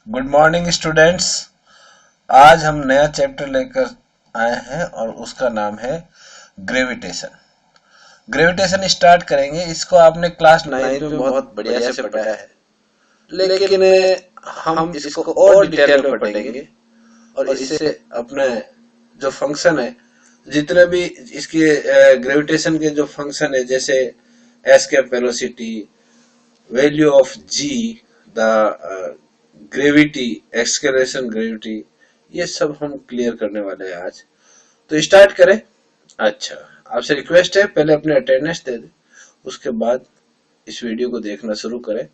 Good morning students. आज हम नया चैप्टर लेकर आए हैं और उसका नाम है ग्रेविटेशन। ग्रेविटेशन स्टार्ट करेंगे। इसको आपने क्लास 9 में बहुत बढ़िया से पढ़ा है, लेकिन हम इसको और डिटेल में पढ़ेंगे और इससे अपने जो फंक्शन है, जितने भी इसके ग्रेविटेशन के जो फंक्शन है, जैसे escape velocity, value of ji, the gravity, acceleration gravity, ये सब हम क्लियर करने वाले हैं आज। तो स्टार्ट करें। अच्छा, आपसे रिक्वेस्ट है पहले अपने अटेंडेंस दे दें, उसके बाद इस वीडियो को देखना शुरू करें।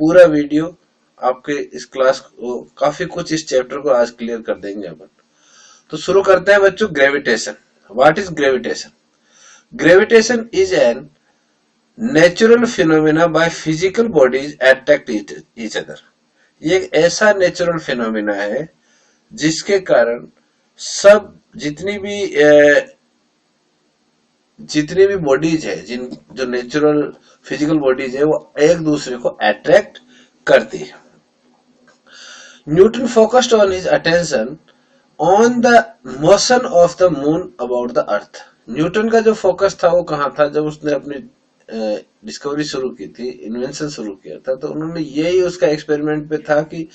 पूरा वीडियो आपके इस क्लास को काफी कुछ इस चैप्टर को आज क्लियर कर देंगे अपन। तो शुरू करते हैं बच्चों। Gravitation, what is gravitation? Gravitation is an natural phenomena by physical bodies attract each other. ये एक ऐसा नेचुरल फिनोमेना है जिसके कारण सब जितनी भी बॉडीज है, जिन जो नेचुरल फिजिकल बॉडीज है, वो एक दूसरे को अट्रैक्ट करती है। Newton focused on his attention on the motion of the moon about the earth. Newton का जो फोकस था वो कहाँ था? जब उसने अपनी डिस्कवरी शुरू की थी, इन्वेंशन शुरू किया था, तो उन्होंने यही उसका एक्सपेरिमेंट पे था कि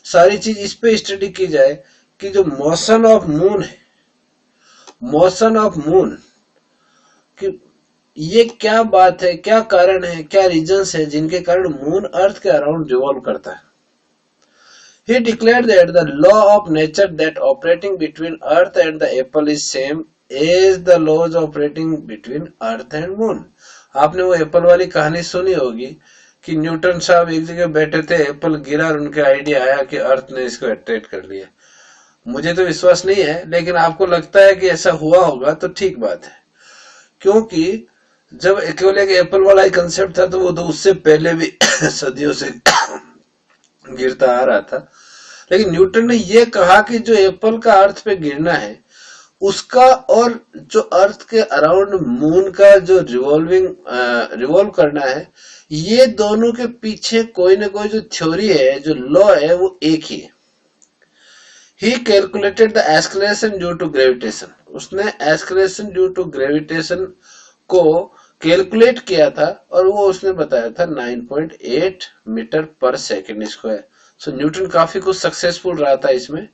सारी चीज इस पे स्टडी की जाए कि जो मोशन ऑफ मून है, मोशन ऑफ मून कि ये क्या बात है, क्या कारण है, क्या रीजंस है जिनके कारण मून अर्थ के अराउंड रिवॉल्व करता है। He declared that the law of nature that operating between earth and the apple is same as the laws operating between earth and moon। आपने वो एप्पल वाली कहानी सुनी होगी कि न्यूटन साहब एक जगह बैठे थे, एप्पल गिरा और उनके आइडिया आया कि अर्थ ने इसको अट्रैक्ट कर लिया। मुझे तो विश्वास नहीं है, लेकिन आपको लगता है कि ऐसा हुआ होगा तो ठीक बात है, क्योंकि जब केवल एक एप्पल वाला ही कंसेप्ट था तो वो तो उससे पहले भी सदियों से गिरता आ रहा था। लेकिन न्यूटन ने यह कहा कि जो एप्पल का अर्थ पे गिरना है उसका और जो अर्थ के अराउंड मून का जो रिवॉल्व करना है, ये दोनों के पीछे कोई ना कोई जो थ्योरी है, जो लॉ है, वो एक ही है। He calculated the acceleration due to gravitation। उसने acceleration due to gravitation को कैलकुलेट किया था और वो उसने बताया था 9.8 मीटर पर सेकेंड स्क्वायर। सो न्यूटन काफी कुछ सक्सेसफुल रहा था इसमें।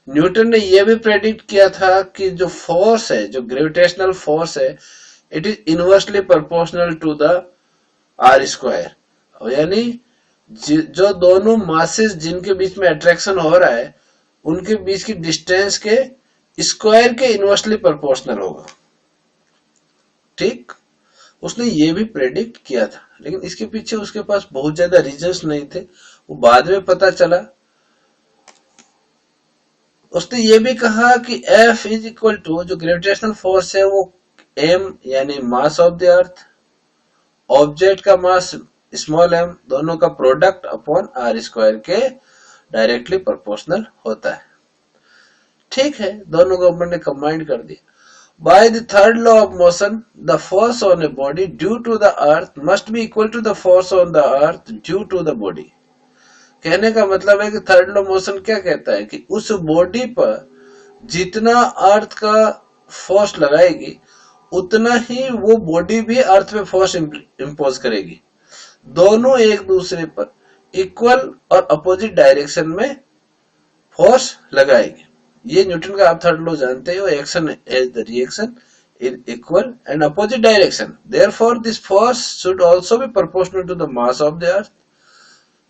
न्यूटन ने यह भी प्रेडिक्ट किया था कि जो फोर्स है, जो ग्रेविटेशनल फोर्स है, it is inversely proportional to the R square. यानी जो दोनों मासेस जिनके बीच में अट्रैक्शन हो रहा है, उनके बीच की डिस्टेंस के स्क्वायर के इनवर्सली प्रोपोर्शनल होगा। ठीक, उसने ये भी प्रेडिक्ट किया था, लेकिन इसके पीछे उसके पास बहुत ज्यादा रीजंस नहीं थे, वो बाद में पता चला। उसने ये भी कहा कि F इज इक्वल टू, जो ग्रेविटेशनल फोर्स है वो m यानी मास ऑफ द अर्थ, ऑब्जेक्ट का मास स्मॉल m, दोनों का प्रोडक्ट अपॉन आर स्क्वायर के डायरेक्टली प्रोपोर्शनल होता है। ठीक है, दोनों को अपन ने कंबाइन कर दिया। By the third law of motion, the force on a body due to the earth must be equal to the force on the earth due to the body। कहने का मतलब है कि थर्ड लॉ मोशन क्या कहता है कि उस बॉडी पर जितना अर्थ का फोर्स लगाएगी, उतना ही वो बॉडी भी अर्थ पे फोर्स इंपोज करेगी। दोनों एक दूसरे पर इक्वल और अपोजिट डायरेक्शन में फोर्स लगाएगी। ये न्यूटन का आप थर्ड लॉ जानते हो, action as the reaction in equal and opposite direction, therefore this force should also be proportional to the mass of the earth,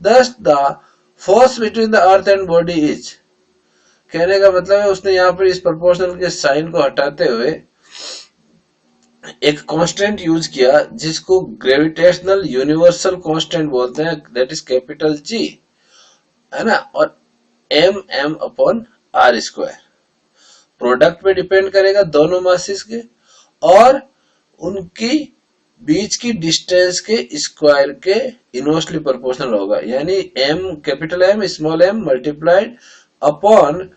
thus the force between the earth and body is। कहने का मतलब है उसने यहाँ पर इस proportional के sign को हटाते हुए एक कांस्टेंट यूज किया जिसको ग्रेविटेशनल यूनिवर्सल कांस्टेंट बोलते हैं, दैट इज कैपिटल जी, है ना, और m upon are square. Product पे डिपेंड करेगा दोनों मासेस के और उनकी बीच की डिस्टेंस के स्क्वायर के इनवर्सली प्रोपोर्शनल होगा, यानी m capital M small m multiplied upon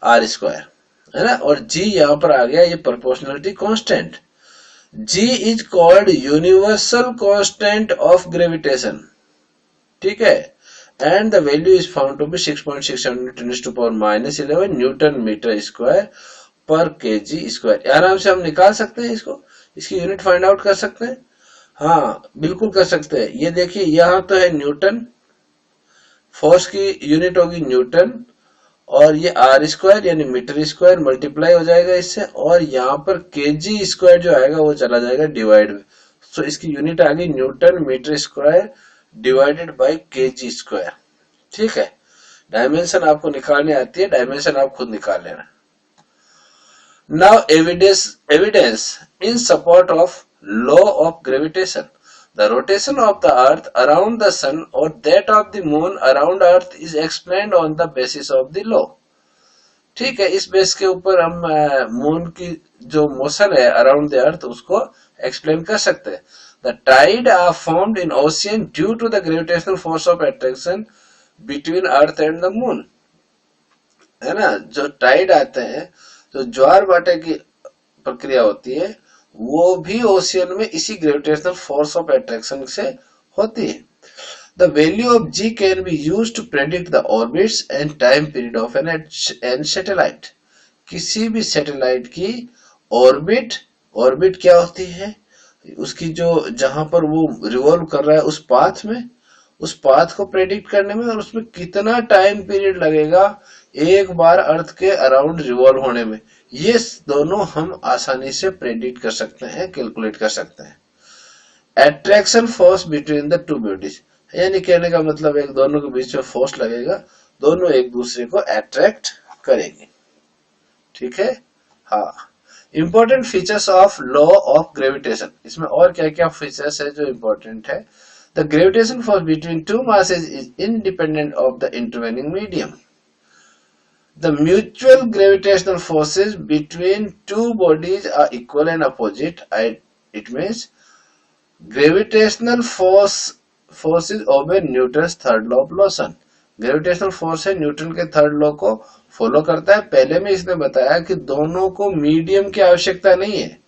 are square, है ना। और g यहां पर आ गया, ये proportionality constant. g is called universal constant of gravitation. ठीक है, and the value is found to be 6.6 10 to power -11 newton metre square per kg square. आराम से हम निकाल सकते हैं इसको, इसकी यूनिट फाइंड आउट कर सकते हैं। हाँ बिल्कुल कर सकते हैं। ये देखिए यहाँ तो है न्यूटन, फोर्स की यूनिट होगी न्यूटन, और ये आर स्क्वायर यानी मीटर स्क्वायर मल्टीप्लाई हो जाएगा इससे, और यहाँ पर केजी स्क्वायर जो आएगा वो चला जाएगा डिवाइड में। सो इसकी यूनिट आ गई newton metre square divided by kg square. ठीक है, डायमेंशन आपको निकालने आती है, डायमेंशन आप खुद निकाल लेना। Now evidence in support of law of gravitation. The rotation of the earth around the sun or that of the moon around earth is explained on the basis of the law। ठीक है, इस base के ऊपर हम moon की जो motion है around the अर्थ उसको एक्सप्लेन कर सकते हैं। The tide are formed in ocean due to the gravitational force of attraction between earth and the moon। है ना, जो टाइड आते हैं, जो ज्वार भाटे की प्रक्रिया होती है, वो भी ओशियन में इसी ग्रेविटेशनल फोर्स ऑफ अट्रैक्शन से होती है। The value of g can be used to predict the orbits and time period of an satellite. किसी भी सैटेलाइट की ऑर्बिट क्या होती है, उसकी जो जहां पर वो रिवॉल्व कर रहा है उस पाथ में, उस पाथ को प्रेडिक्ट करने में, और उसमें कितना टाइम पीरियड लगेगा एक बार अर्थ के अराउंड रिवॉल्व होने में, ये दोनों हम आसानी से प्रेडिक्ट कर सकते हैं, कैलकुलेट कर सकते हैं। Attraction force between the two bodies, यानी कहने का मतलब एक दोनों के बीच में फोर्स लगेगा, दोनों एक दूसरे को अट्रैक्ट करेंगे। ठीक है, हाँ। Important features of law of gravitation, इसमें और क्या क्या फीचर्स है जो इंपॉर्टेंट है। The gravitation force between two masses is independent of the intervening medium. The mutual gravitational forces between two bodies are equal and opposite. It means gravitational forces obey Newton's third law of motion। Gravitational force है Newton के third law को follow करता है। पहले में इसने बताया कि दोनों को मीडियम की आवश्यकता नहीं है,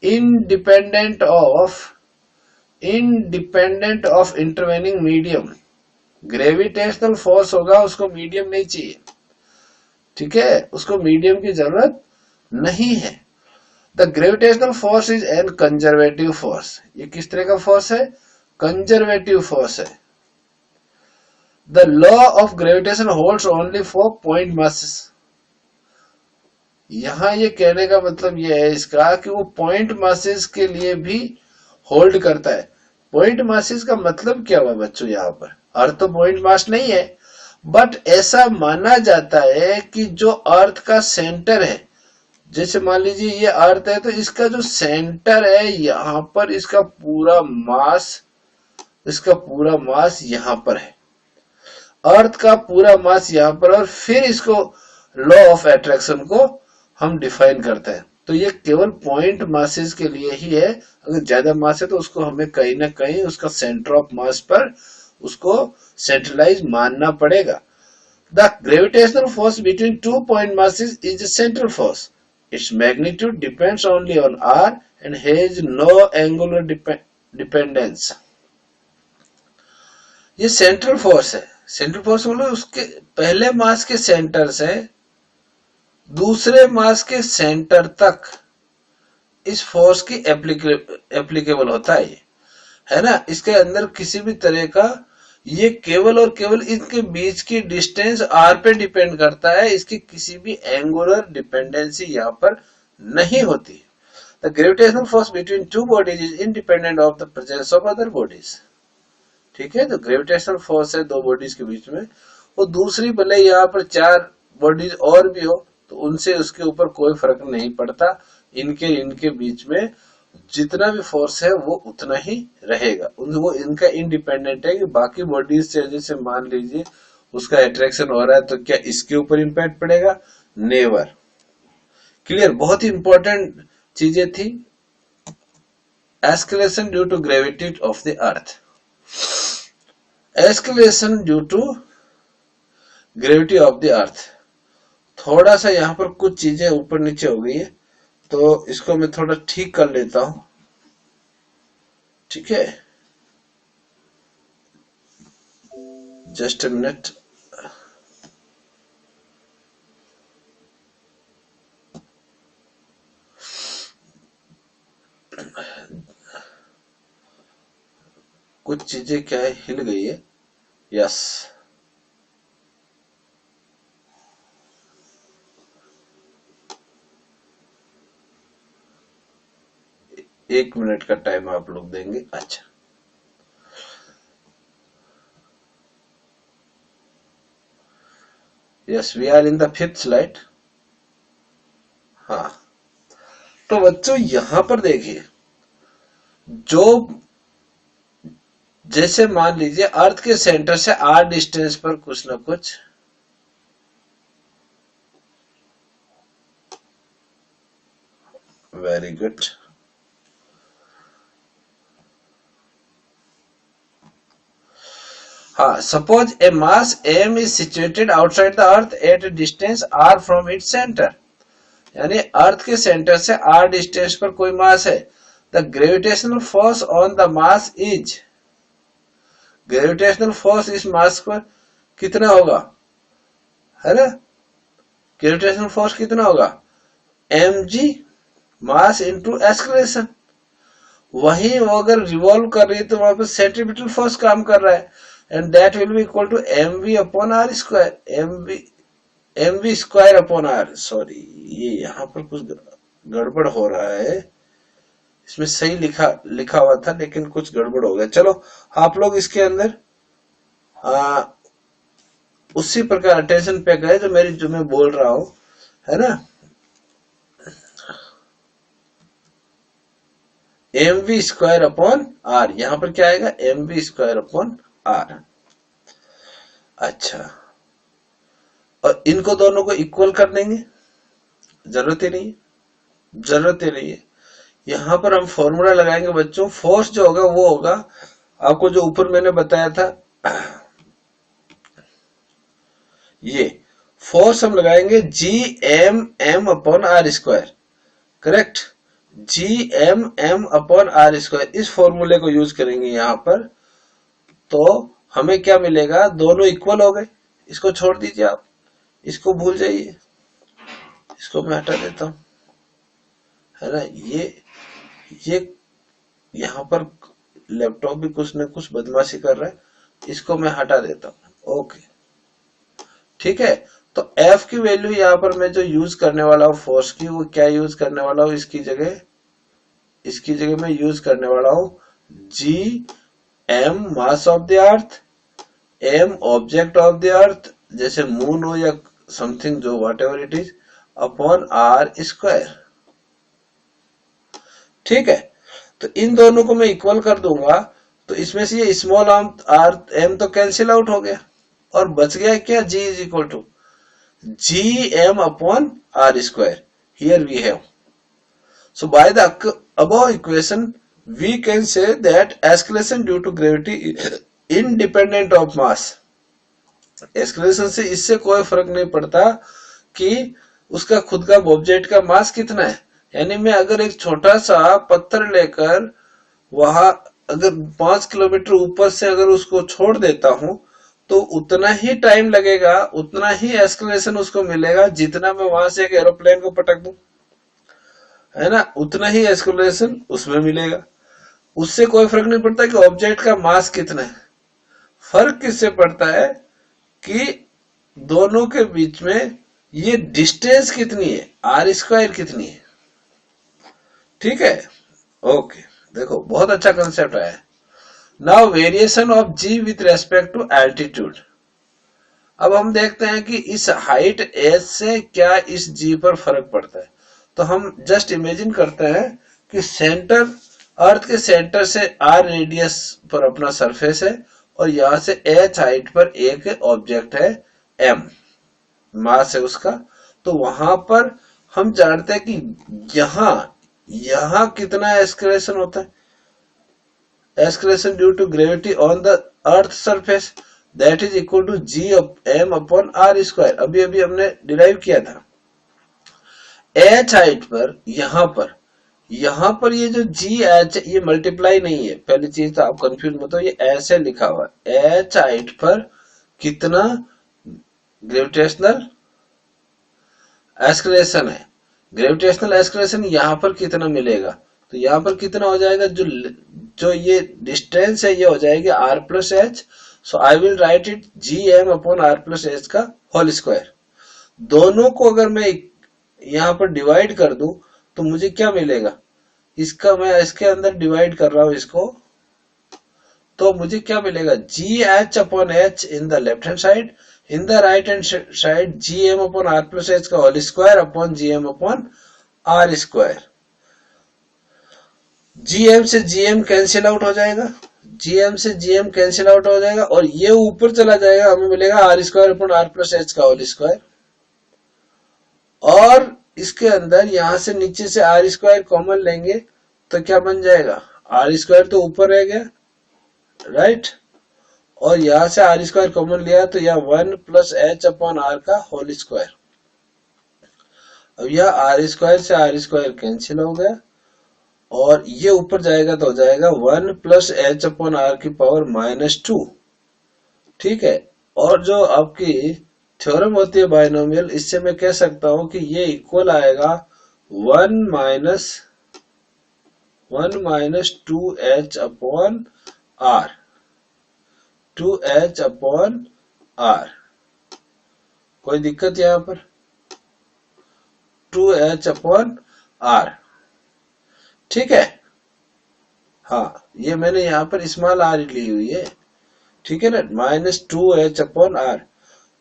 independent of intervening medium. Gravitational force होगा, उसको मीडियम नहीं चाहिए। ठीक है, उसको मीडियम की जरूरत नहीं है। The gravitational force is an conservative force. ये किस तरह का फोर्स है, कंजर्वेटिव फोर्स है। The law of gravitation holds only for point masses. यहां ये कहने का मतलब ये है इसका कि वो पॉइंट मासेस के लिए भी होल्ड करता है। पॉइंट मासेस का मतलब क्या हुआ बच्चों, यहाँ पर अर्थ तो पॉइंट मास नहीं है, बट ऐसा माना जाता है कि जो अर्थ का सेंटर है, जैसे मान लीजिए ये अर्थ है, तो इसका जो सेंटर है यहाँ पर, इसका पूरा मास यहाँ पर है, अर्थ का पूरा मास यहाँ पर, और फिर इसको लॉ ऑफ अट्रैक्शन को हम डिफाइन करते हैं। तो ये केवल पॉइंट मासेस के लिए ही है। अगर ज्यादा मास है तो उसको हमें कहीं ना कहीं उसका सेंटर ऑफ मास पर उसको सेंट्रलाइज मानना पड़ेगा। The gravitational force between two point masses is a central force. Its magnitude depends only on r and has no angular dependence. ये सेंट्रल फोर्स है। सेंट्रल फोर्स मतलब उसके पहले मास के सेंटर से दूसरे मास के सेंटर तक इस फोर्स की एप्लीकेबल होता है ना। इसके अंदर किसी भी तरह का, ये केवल और केवल इनके बीच की डिस्टेंस आर पे डिपेंड करता है, इसकी किसी भी एंगुलर डिपेंडेंसी यहाँ पर नहीं होती। The gravitational force between two bodies is independent of the presence of other bodies. ठीक है, तो ग्रेविटेशनल फोर्स है दो बॉडीज के बीच में, वो दूसरी भले यहाँ पर चार बॉडीज और भी हो तो उनसे उसके ऊपर कोई फर्क नहीं पड़ता। इनके बीच में जितना भी फोर्स है वो उतना ही रहेगा, वो इनका इंडिपेंडेंट है कि बाकी बॉडीज से, जैसे मान लीजिए उसका अट्रैक्शन हो रहा है तो क्या इसके ऊपर इंपैक्ट पड़ेगा, नेवर। क्लियर, बहुत ही इंपॉर्टेंट चीजें थी। Escalation due to gravity of the earth, escalation due to gravity of the earth. थोड़ा सा यहाँ पर कुछ चीजें ऊपर नीचे हो गई है, तो इसको मैं थोड़ा ठीक कर लेता हूं। ठीक है, जस्ट अ मिनट। कुछ चीजें क्या है, हिल गई है। यस, एक मिनट का टाइम आप लोग देंगे। अच्छा, yes, we are in the fifth slide. हाँ, तो बच्चों यहां पर देखिए, जो जैसे मान लीजिए अर्थ के सेंटर से आर डिस्टेंस पर कुछ ना कुछ वेरी गुड। हाँ, suppose A mass m is situated outside the earth at a distance r from its centre. यानी अर्थ के सेंटर से r डिस्टेंस पर कोई मास है। The gravitational force on the mass is, gravitational force इस मास पर कितना होगा, है ना? ग्रेविटेशनल फोर्स कितना होगा, mg मास इंटू एक्सलेरेशन। वहीं वो अगर रिवॉल्व कर रही है तो वहां पर सेंट्रीपिटल फोर्स काम कर रहा है, and that will be equal to mv upon r square, mv square upon r। Sorry, ये यहाँ पर कुछ गड़बड़ हो रहा है, इसमें सही लिखा हुआ था लेकिन कुछ गड़बड़ हो गया। चलो आप लोग इसके अंदर उसी प्रकार अटेंशन पे गए जो मैं बोल रहा हूं, है ना? mv स्क्वायर अपॉन r, यहां पर क्या आएगा, mv स्क्वायर अपॉन r। अच्छा, और इनको दोनों को इक्वल कर देंगे, जरूरत ही नहीं, जरूरत ही नहीं है। यहां पर हम फॉर्मूला लगाएंगे बच्चों, फोर्स जो होगा वो होगा आपको जो ऊपर मैंने बताया था, ये फोर्स हम लगाएंगे G M M upon are square, correct, G M M upon are square. इस फॉर्मूले को यूज करेंगे यहां पर, तो हमें क्या मिलेगा, दोनों इक्वल हो गए। इसको छोड़ दीजिए आप, इसको भूल जाइए, इसको मैं हटा देता हूं, है ना? ये यहां पर लैपटॉप भी कुछ न कुछ बदमाशी कर रहा है, इसको मैं हटा देता हूं। ओके, ठीक है। तो F की वैल्यू यहां पर मैं जो यूज करने वाला हूं फोर्स की, वो क्या यूज करने वाला हूं, इसकी जगह मैं यूज करने वाला हूं G M mass of the earth, M object of the earth, जैसे मून हो या समथिंग जो whatever it is, upon are square. ठीक है, तो इन दोनों को मैं इक्वल कर दूंगा, तो इसमें से ये स्मॉल आर एम तो कैंसिल आउट हो गया, और बच गया क्या, G is equal to G M upon are square. Here we have, so by the above equation we can say that acceleration due to gravity is independent of mass। Acceleration से इससे कोई फर्क नहीं पड़ता कि उसका खुद का ऑब्जेक्ट का मास कितना है। यानी मैं अगर एक छोटा सा पत्थर लेकर वहां अगर 5 किलोमीटर ऊपर से अगर उसको छोड़ देता हूं, तो उतना ही टाइम लगेगा, उतना ही एक्सलेशन उसको मिलेगा जितना मैं वहां से एक एरोप्लेन को पटक दूं, है ना? उतना ही एक्सलेशन उसमें मिलेगा। उससे कोई फर्क नहीं पड़ता कि ऑब्जेक्ट का मास कितना है। फर्क किससे पड़ता है कि दोनों के बीच में ये डिस्टेंस कितनी है, आर स्क्वायर कितनी है। ठीक है, ओके, देखो बहुत अच्छा कंसेप्ट आया। Now variation of g with respect to altitude. अब हम देखते हैं कि इस हाइट एस से क्या इस जी पर फर्क पड़ता है। तो हम जस्ट इमेजिन करते हैं कि सेंटर, अर्थ के सेंटर से आर रेडियस पर अपना सरफेस है, और यहां से एच हाइट पर एक ऑब्जेक्ट है, एम मास है उसका। तो वहां पर हम जानते हैं कि यहां कितना एस्केलेशन होता है, acceleration due to gravity on the earth surface, that is equal to G M upon are square. अभी अभी हमने डिराइव किया था। एच हाइट पर यहां पर ये जो जी एच, ये मल्टीप्लाई नहीं है, पहली चीज तो आप कंफ्यूज मत हो, ये ऐसे लिखा हुआ है। एच हाइट पर कितना ग्रेविटेशनल एक्सलेरेशन है, ग्रेविटेशनल एक्सलेरेशन यहाँ पर कितना मिलेगा, तो यहाँ पर कितना हो जाएगा, जो जो ये डिस्टेंस है ये हो जाएगी r plus h, so I will write it G M upon are plus H का होल स्क्वायर। दोनों को अगर मैं यहाँ पर डिवाइड कर दूं तो मुझे क्या मिलेगा, इसका मैं इसके अंदर डिवाइड कर रहा हूं इसको, तो मुझे क्या मिलेगा, G H upon H in the left hand side, in the right hand side G M upon are plus H का whole square upon G M upon are square. GM से जीएम कैंसिल आउट हो जाएगा, GM से GM cancel out हो जाएगा और ये ऊपर चला जाएगा, हमें मिलेगा r square upon are plus H का होल स्क्वायर। और इसके अंदर यहां से नीचे से आर स्क्वायर कॉमन लेंगे तो क्या बन जाएगा, आर स्क्वायर तो ऊपर रह गया, राइट, और यहां से आर स्क्वायर कॉमन लिया तो यह 1 प्लस एच अपॉन आर का होल स्क्वायर। अब यह आर स्क्वायर से आर स्क्वायर कैंसिल हो गया और ये ऊपर जाएगा तो हो जाएगा 1 प्लस एच अपॉन आर की पावर -2, ठीक है। और जो आपकी थ्योरम होती है बाइनोमियल, इससे मैं कह सकता हूं कि ये इक्वल आएगा 1 minus 2h upon r, 2h upon r. कोई दिक्कत यहां पर, 2h अपॉन आर, ठीक है। हाँ, ये मैंने यहां पर स्मॉल आर ली हुई है, ठीक है ना, -2h अपॉन आर।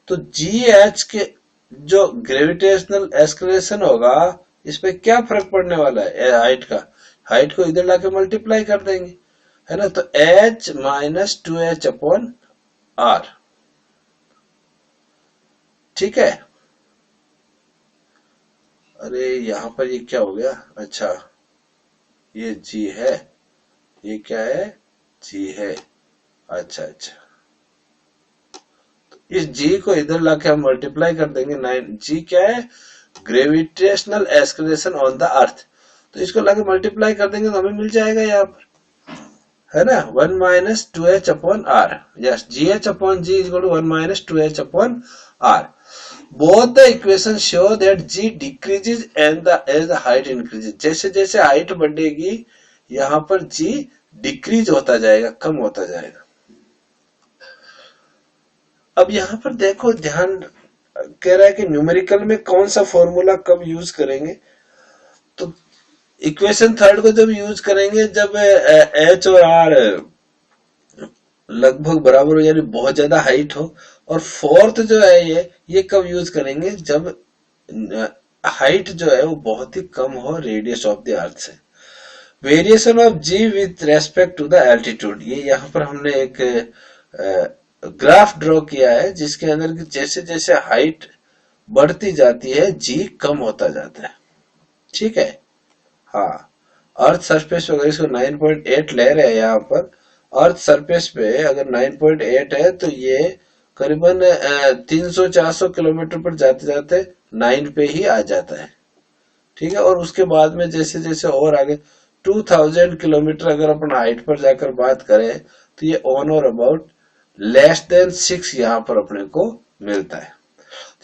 तो जी एच के जो ग्रेविटेशनल एक्सलेरेशन होगा इस पे क्या फर्क पड़ने वाला है, हाइट का, हाइट को इधर लाके मल्टीप्लाई कर देंगे, है ना, तो h minus 2h upon r, ठीक है। अरे यहां पर ये क्या हो गया, अच्छा ये जी है, ये क्या है, जी है, अच्छा अच्छा, इस जी को इधर लाके हम मल्टीप्लाई कर देंगे, 9 जी क्या है, ग्रेविटेशनल एक्सलेरेशन ऑन द अर्थ, तो इसको लाके मल्टीप्लाई कर देंगे तो हमें मिल जाएगा यहाँ पर, है ना, 1 minus 2h upon r, yes, g H upon g is 1 minus 2h upon r. Both the equation show that g decreases and as the height increases, जैसे जैसे हाइट बढ़ेगी यहाँ पर g डिक्रीज होता जाएगा, कम होता जाएगा। अब यहाँ पर देखो, ध्यान कह रहा है कि न्यूमेरिकल में कौन सा फॉर्मूला कब यूज करेंगे, तो इक्वेशन थर्ड को जब यूज करेंगे जब h और r लगभग बराबर हो, यानी बहुत ज्यादा हाइट हो, और फोर्थ जो है ये कब यूज करेंगे, जब हाइट जो है वो बहुत ही कम हो रेडियस ऑफ द अर्थ से। Variation of g with respect to the altitude, ये यहाँ पर हमने एक ग्राफ ड्रॉ किया है जिसके अंदर जैसे जैसे हाइट बढ़ती जाती है जी कम होता जाता है, ठीक है। हाँ, अर्थ सरफेस पे अगर इसको 9.8 ले रहे हैं, यहाँ पर अर्थ सरफेस पे अगर 9.8 है तो ये करीबन 300-400 किलोमीटर पर जाते जाते 9 पे ही आ जाता है, ठीक है। और उसके बाद में जैसे जैसे और आगे 2000 किलोमीटर अगर अपन हाइट पर जाकर बात करें तो ये ऑन और अबाउट लेस देन 6 यहाँ पर अपने को मिलता है।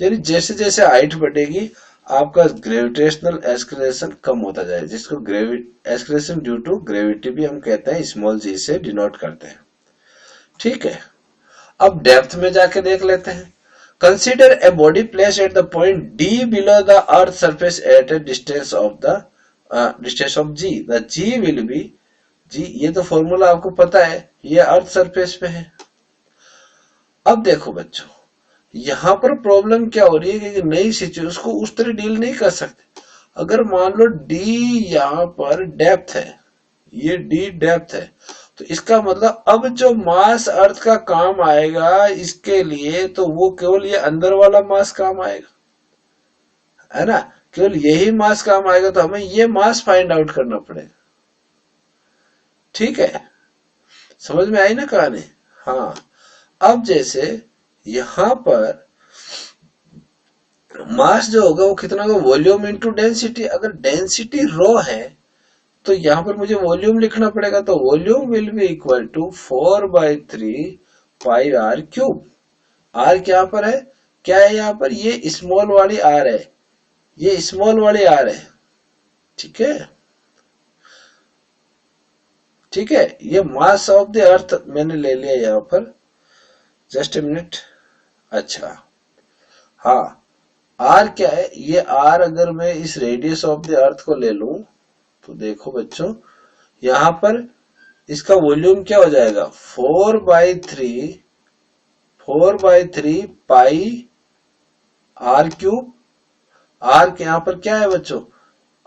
यानी जैसे जैसे हाइट बढ़ेगी आपका ग्रेविटेशनल एक्सलेरेशन कम होता जाए, जिसको एक्सलेरेशन ड्यू टू ग्रेविटी भी हम कहते हैं, स्मॉल जी से डिनोट करते हैं, ठीक है। अब डेप्थ में जाके देख लेते हैं। Consider a body place at the point D below the earth surface at a distance of ji, the G will be G, ये तो फॉर्मूला आपको पता है, ये अर्थ सरफेस पे है। अब देखो बच्चों, यहां पर प्रॉब्लम क्या हो रही है कि नई सिचुएशन उसको उस तरह डील नहीं कर सकते। अगर मान लो डी यहां पर डेप्थ है, ये डी डेप्थ है, तो इसका मतलब अब जो मास अर्थ का काम आएगा इसके लिए, तो वो केवल ये अंदर वाला मास काम आएगा, है ना, केवल यही मास काम आएगा, तो हमें ये मास फाइंड आउट करना पड़ेगा, ठीक है। समझ में आई ना कहानी। हाँ, अब जैसे यहां पर मास जो होगा वो कितना होगा, वॉल्यूम इनटू डेंसिटी। अगर डेंसिटी रो है तो यहां पर मुझे वॉल्यूम लिखना पड़ेगा, तो volume will be equal to 4/3 pi are cube. R क्या पर है, क्या है यहाँ पर, ये स्मॉल वाली आर है, ये स्मॉल वाली आर है, ठीक है, ठीक है। ये मास ऑफ द अर्थ मैंने ले लिया यहाँ पर, जस्ट ए मिनट। अच्छा, हाँ, आर क्या है, ये आर अगर मैं इस रेडियस ऑफ द अर्थ को ले लूं तो देखो बच्चों, यहां पर इसका वॉल्यूम क्या हो जाएगा, 4/3 पाई आर क्यूब। आर के यहां पर क्या है बच्चों,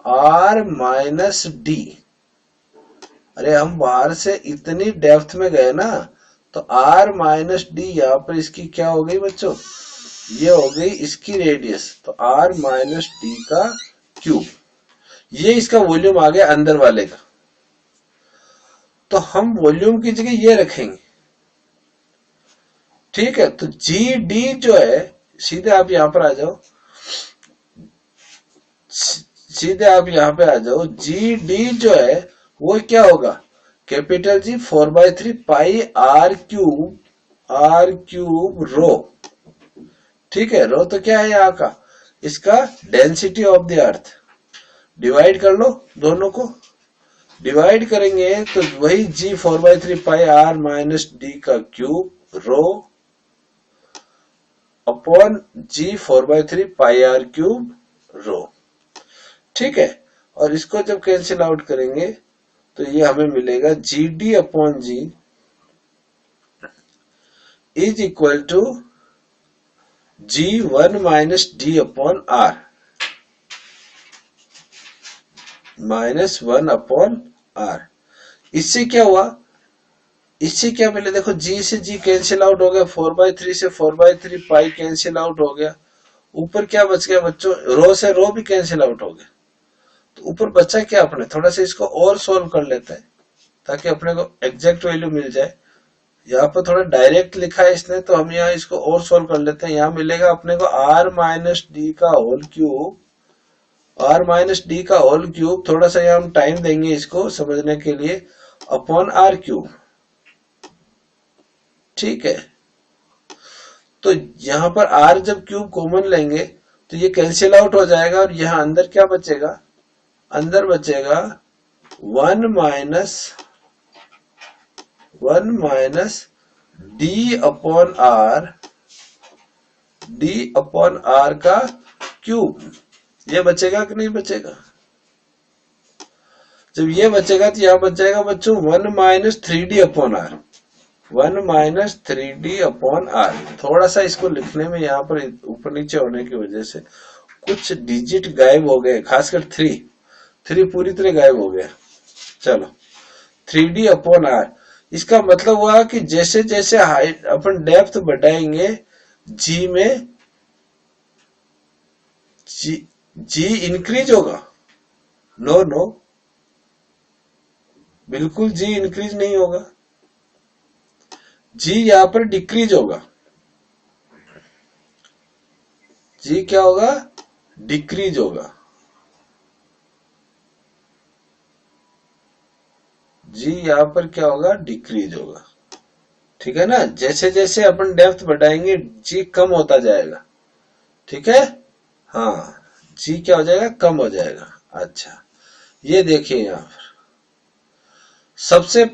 आर माइनस डी। अरे हम बाहर से इतनी डेप्थ में गए ना, तो आर माइनस डी यहाँ पर इसकी क्या हो गई बच्चों, ये हो गई इसकी रेडियस, तो आर माइनस डी का क्यूब। ये इसका वॉल्यूम आ गया अंदर वाले का। तो हम वॉल्यूम की जगह ये रखेंगे, ठीक है। तो जी डी जो है, सीधे आप यहां पर आ जाओ, सीधे आप यहां पे आ जाओ, जी डी जो है वो क्या होगा, capital G 4/3 pi are cube rho, ठीक है। रो तो क्या है यहाँ का, इसका density of the earth. Divide कर लो दोनों को, डिवाइड करेंगे तो वही G 4/3 pi R minus D का cube rho upon G 4/3 pi are cube rho, ठीक है। और इसको जब कैंसिल आउट करेंगे तो ये हमें मिलेगा g d upon g is equal to G1 minus d upon r, -1 upon r. इससे क्या हुआ, इससे क्या मिले, देखो G से G कैंसिल आउट हो गया, 4/3 से 4/3 पाई कैंसिल आउट हो गया, ऊपर क्या बच गया बच्चों, रो से रो भी कैंसिल आउट हो गया। तो ऊपर बचा क्या, अपने थोड़ा सा इसको और सोल्व कर लेते हैं ताकि अपने को एग्जैक्ट वैल्यू मिल जाए। यहाँ पर थोड़ा डायरेक्ट लिखा है इसने, तो हम यहाँ इसको और सोल्व कर लेते हैं। यहाँ मिलेगा अपने को आर माइनस डी का whole cube, r minus D का होल क्यूब, थोड़ा सा यहाँ हम टाइम देंगे इसको समझने के लिए, अपॉन आर क्यूब, ठीक है। तो यहाँ पर आर जब क्यूब कॉमन लेंगे तो ये कैंसिल आउट हो जाएगा, और यहाँ अंदर क्या बचेगा, अंदर बचेगा 1 माइनस डी अपॉन आर का क्यूब। ये बचेगा कि नहीं बचेगा, जब ये बचेगा तो यहां बच जाएगा बच्चों 1 minus 3D upon r, 1 minus 3D upon r. थोड़ा सा इसको लिखने में यहाँ पर ऊपर नीचे होने की वजह से कुछ डिजिट गायब हो गए, खासकर 3 पूरी तरह गायब हो गया। चलो 3D अपॉन आर, इसका मतलब हुआ कि जैसे जैसे हाइट अपन डेप्थ बढ़ाएंगे जी में जी इंक्रीज होगा, नो बिल्कुल जी इंक्रीज नहीं होगा, जी यहां पर डिक्रीज होगा। जी क्या होगा, डिक्रीज होगा, जी यहां पर क्या होगा, डिक्रीज होगा, ठीक है ना। जैसे जैसे अपन डेप्थ बढ़ाएंगे जी कम होता जाएगा, ठीक है। हाँ, जी क्या हो जाएगा, कम हो जाएगा। अच्छा, ये देखिए यहां पर सबसे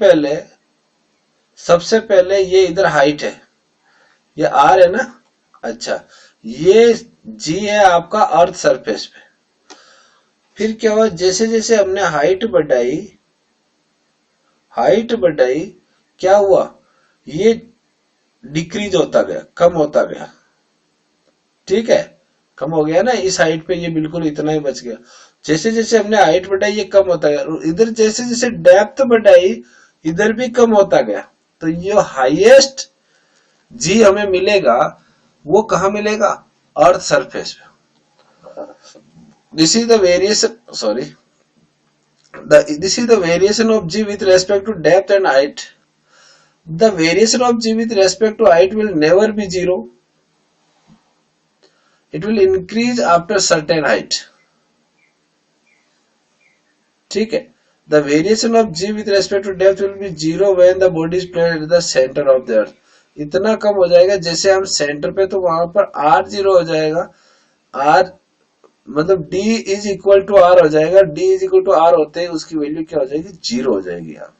पहले ये इधर हाइट है, ये आर है ना। अच्छा, ये जी है आपका अर्थ सरफेस पे। फिर क्या हुआ, जैसे जैसे हमने हाइट बढ़ाई क्या हुआ, ये डिक्रीज होता गया, कम होता गया, ठीक है। कम हो गया ना, इस हाइट पे ये बिल्कुल इतना ही बच गया। जैसे जैसे हमने हाइट बढ़ाई ये कम होता गया, इधर जैसे जैसे डेप्थ बढ़ाई इधर भी कम होता गया। तो ये हाईएस्ट जी हमें मिलेगा, वो कहा मिलेगा, अर्थ सरफेस पे। This is the variation, sorry, this is the variation of g with respect to depth and height. The variation of g with respect to height will never be zero. It will increase after certain height. ठीक है। The variation of g with respect to depth will be zero when the body is placed at the center of the earth. इतना कम हो जाएगा। जैसे हम centre पे तो वहां पर आर जीरो हो जाएगा, आर मतलब d is equal to r हो जाएगा, d is equal to r होते ही उसकी वैल्यू क्या हो जाएगी, जीरो हो जाएगी यहाँ।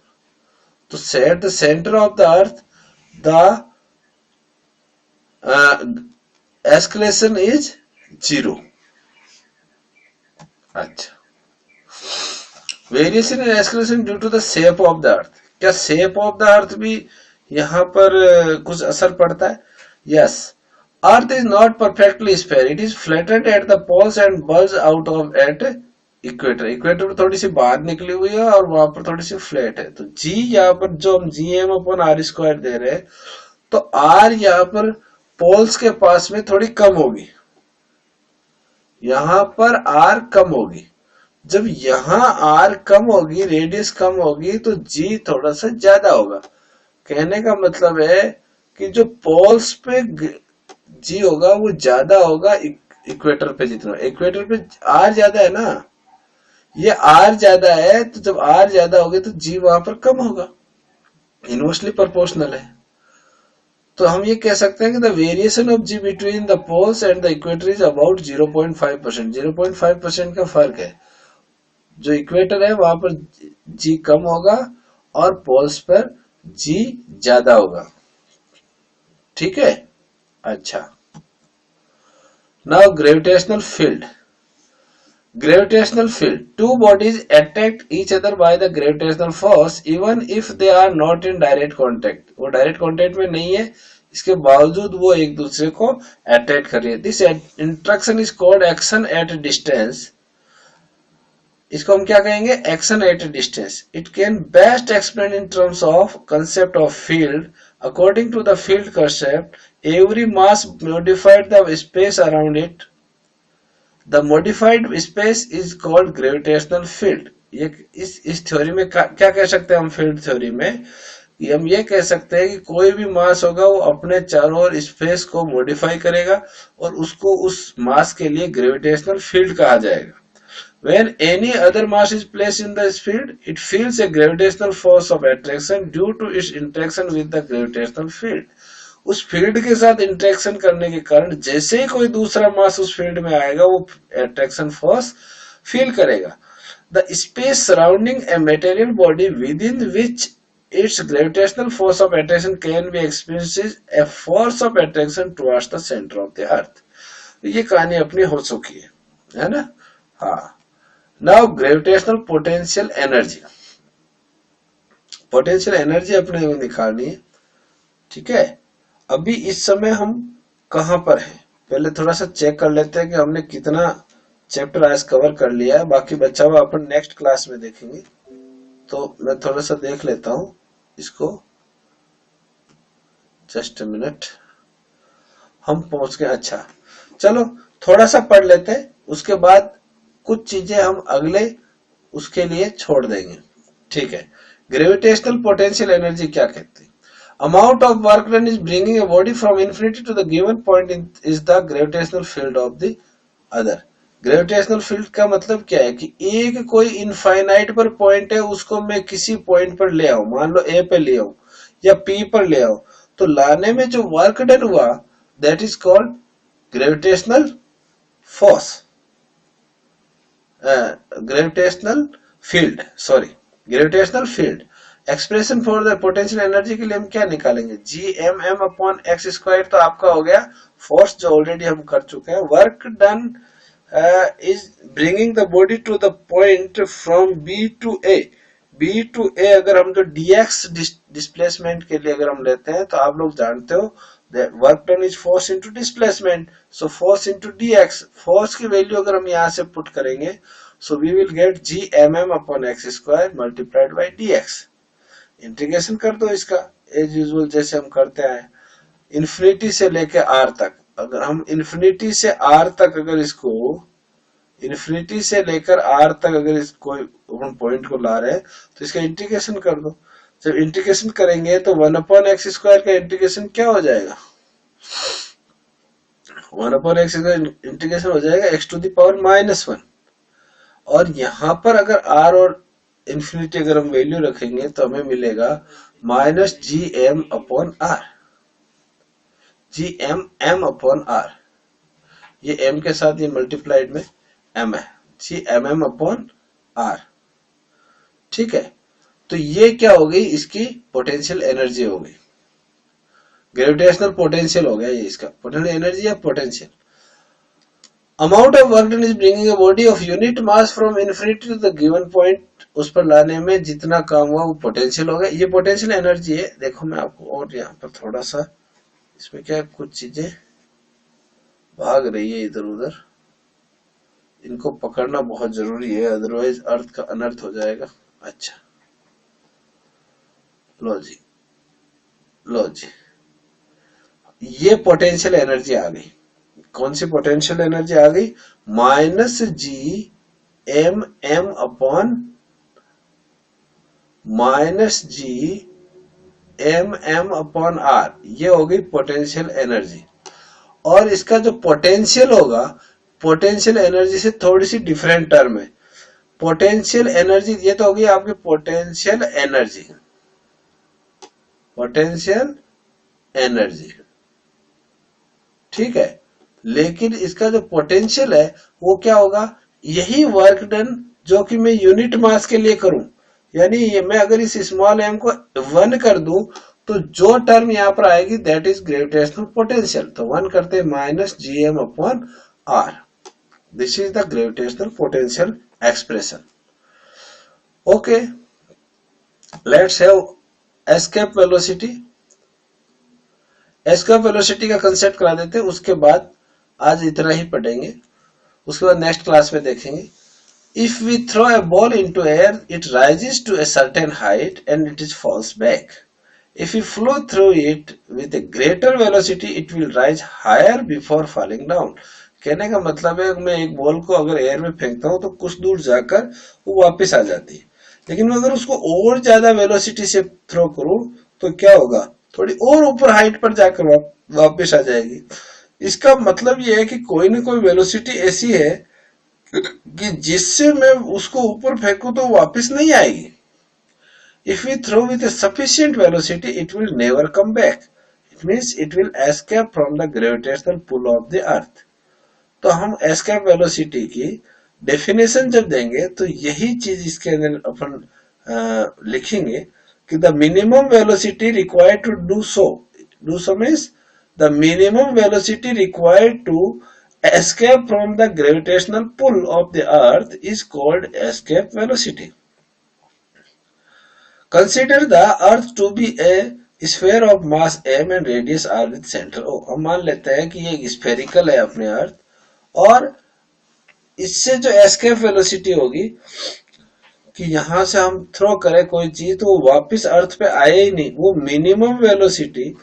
तो set the centre of the earth the escalation is zero. अच्छा, variation in escalation due to the shape of the earth. क्या शेप ऑफ द अर्थ भी यहाँ पर कुछ असर पड़ता है? Yes, earth is not perfectly sphere, it is flattened at the poles and bulge out of at equator. Equator पर थोड़ी सी बाहर निकली हुई है और वहां पर थोड़ी सी फ्लैट है। तो जी यहाँ पर जो हम G M upon R square दे रहे हैं, तो आर यहाँ पर पोल्स के पास में थोड़ी कम होगी, यहां पर आर कम होगी। जब यहां आर कम होगी, रेडियस कम होगी, तो जी थोड़ा सा ज्यादा होगा। कहने का मतलब है कि जो पोल्स पे जी होगा वो ज्यादा होगा इक्वेटर पे जितना। इक्वेटर पे आर ज्यादा है ना, ये आर ज्यादा है, तो जब आर ज्यादा होगी तो जी वहां पर कम होगा, इनवर्सली प्रोपोर्शनल है। तो हम ये कह सकते हैं कि the variation of g between the poles and the equator is about 0.5%। 0.5% का फर्क है। जो इक्वेटर है वहां पर जी कम होगा और पोल्स पर जी ज्यादा होगा। ठीक है। अच्छा, now gravitational field. Gravitational field. Two bodies attract each other by the gravitational force even if they are not in direct contact. वो direct contact में नहीं है, इसके बावजूद वो एक दूसरे को attract कर रही है। This interaction is called action at a distance. इसको हम क्या कहेंगे? Action at a distance. It can best explained in terms of concept of field. According to the field concept, every mass modified the space around it. The modified space is called gravitational field. ये इस theory में क्या कह सकते हैं हम? Field theory में हम ये कह सकते हैं कि कोई भी मास होगा वो अपने चारों ओर स्पेस को मॉडिफाई करेगा और उसको उस मास के लिए ग्रेविटेशनल फील्ड कहा जाएगा। When any other mass is placed in the field, it feels a gravitational force of attraction due to its interaction with the gravitational field. उस फील्ड के साथ इंटरेक्शन करने के कारण जैसे ही कोई दूसरा मास उस फील्ड में आएगा वो अट्रैक्शन फोर्स फील करेगा। The space surrounding a material body with in which it's gravitational force of attraction can be experiences a force of attraction towards the centre of the अर्थ। ये कहानी अपनी हो चुकी है ना? हाँ। Now gravitational potential energy. Potential energy अपने निकालनी है। ठीक है। अभी इस समय हम कहां पर हैं? पहले थोड़ा सा चेक कर लेते हैं कि हमने कितना चैप्टर आज कवर कर लिया है। बाकी बचा हुआ अपन नेक्स्ट क्लास में देखेंगे। तो मैं थोड़ा सा देख लेता हूं इसको, जस्ट अ मिनट। हम पहुंच गए। अच्छा, चलो थोड़ा सा पढ़ लेते हैं, उसके बाद कुछ चीजें हम अगले उसके लिए छोड़ देंगे। ठीक है। ग्रेविटेशनल पोटेंशियल एनर्जी क्या कहते हैं? Amount of work done is bringing a body from infinity to the given point is the gravitational field of the other. Gravitational field का मतलब क्या है कि एक कोई इनफाइनाइट पर पॉइंट है, उसको मैं किसी पॉइंट पर ले आऊं, मान लो ए पे ले आऊं या पी पर ले आऊं, तो लाने में जो वर्क डन हुआ that is called gravitational force, gravitational field, sorry gravitational field. Expression for the potential energy के लिए हम क्या निकालेंगे? G M M upon x square तो आपका हो गया फोर्स, जो ऑलरेडी हम कर चुके हैं। Work done is bringing the body to the point from B to A. B to A अगर हम जो डीएक्स डिस्प्लेसमेंट के लिए अगर हम लेते हैं तो आप लोग जानते हो work done is force into displacement, so force into dx. Force की वैल्यू अगर हम यहाँ से पुट करेंगे so we will get g M M upon x square multiplied by dx. Integration कर दो इसका एज यूजुअल जैसे हम करते हैं, इन्फिनिटी से लेके आर तक। अगर हम इन्फिनिटी से आर तक अगर इसको, इन्फिनिटी से लेकर आर तक अगर इस कोई पॉइंट को ला रहे हैं तो इसका इंटीग्रेशन कर दो। जब इंटीग्रेशन करेंगे तो 1 अपॉन एक्स स्क्वायर का इंटीग्रेशन क्या हो जाएगा? 1 अपॉन एक्स स्क्वायर इंटीग्रेशन हो जाएगा एक्स टू द पावर -1। और यहां पर अगर आर और इन्फिनिटी अगर हम वैल्यू रखेंगे तो हमें मिलेगा minus g M upon r. G M M upon r, ये m के साथ ये मल्टीप्लाइड में m है, g M M upon r. ठीक है, तो ये क्या हो गई, इसकी पोटेंशियल एनर्जी हो गई, ग्रेविटेशनल पोटेंशियल हो गया ये इसका, पोटेंशियल एनर्जी या potential. Amount of work done is bringing a body of unit mass from infinity to the given point, उस पर लाने में जितना काम हुआ वो पोटेंशियल हो गया, ये पोटेंशियल एनर्जी है। देखो मैं आपको और यहाँ पर थोड़ा सा, इसमें क्या कुछ चीजें भाग रही है इधर उधर, इनको पकड़ना बहुत जरूरी है, अदरवाइज अर्थ का अनर्थ हो जाएगा। अच्छा, लो जी, लो जी, ये पोटेंशियल एनर्जी आ गई। कौन सी पोटेंशियल एनर्जी आ गई, minus g M M upon minus g M M upon r, ये हो गई पोटेंशियल एनर्जी। और इसका जो पोटेंशियल होगा, पोटेंशियल एनर्जी से थोड़ी सी डिफरेंट टर्म है। पोटेंशियल एनर्जी ये तो होगी आपकी पोटेंशियल एनर्जी, पोटेंशियल एनर्जी, ठीक है। लेकिन इसका जो पोटेंशियल है वो क्या होगा, यही वर्क डन जो कि मैं यूनिट मास के लिए करूं, यानी ये मैं अगर इस स्मॉल एम को 1 कर दूं तो जो टर्म यहां पर आएगी दैट इज ग्रेविटेशनल पोटेंशियल। तो 1 करते minus g M upon r, this is the gravitational potential expression. Okay, let's have escape velocity. Escape velocity का कंसेप्ट करा देते हैं, उसके बाद आज इतना ही पढ़ेंगे, उसके बाद नेक्स्ट क्लास में देखेंगे। If we throw a ball into air, it rises to a certain height and it falls back. If we flow through it with a greater velocity, it will rise higher before falling down. कहने का मतलब है मैं एक ball को अगर air में फेंकता हूं तो कुछ दूर जाकर वो वापस आ जाती है, लेकिन मैं अगर उसको और ज्यादा वेलोसिटी से थ्रो करूं तो क्या होगा, थोड़ी और ऊपर हाइट पर जाकर वापस आ जाएगी। इसका मतलब ये है कि कोई ना कोई वेलोसिटी ऐसी है कि जिससे मैं उसको ऊपर फेंकूं तो वापस नहीं आएगी। If we throw with a sufficient velocity, it will never come back. It means it will escape from the gravitational pull of the earth. तो हम escape velocity की डेफिनेशन जब देंगे तो यही चीज इसके अंदर अपन लिखेंगे कि the minimum velocity required to do so means the minimum velocity required to escape from the gravitational pull of the earth is called escape velocity. Consider the earth to be a sphere of mass m and radius r with center o. हम मान लेते हैं कि ये spherical है अपने अर्थ, और इससे जो एस्केप वेलोसिटी होगी कि यहां से हम थ्रो करें कोई चीज तो वो वापस अर्थ पे आए ही नहीं, वो मिनिमम वेलोसिटी,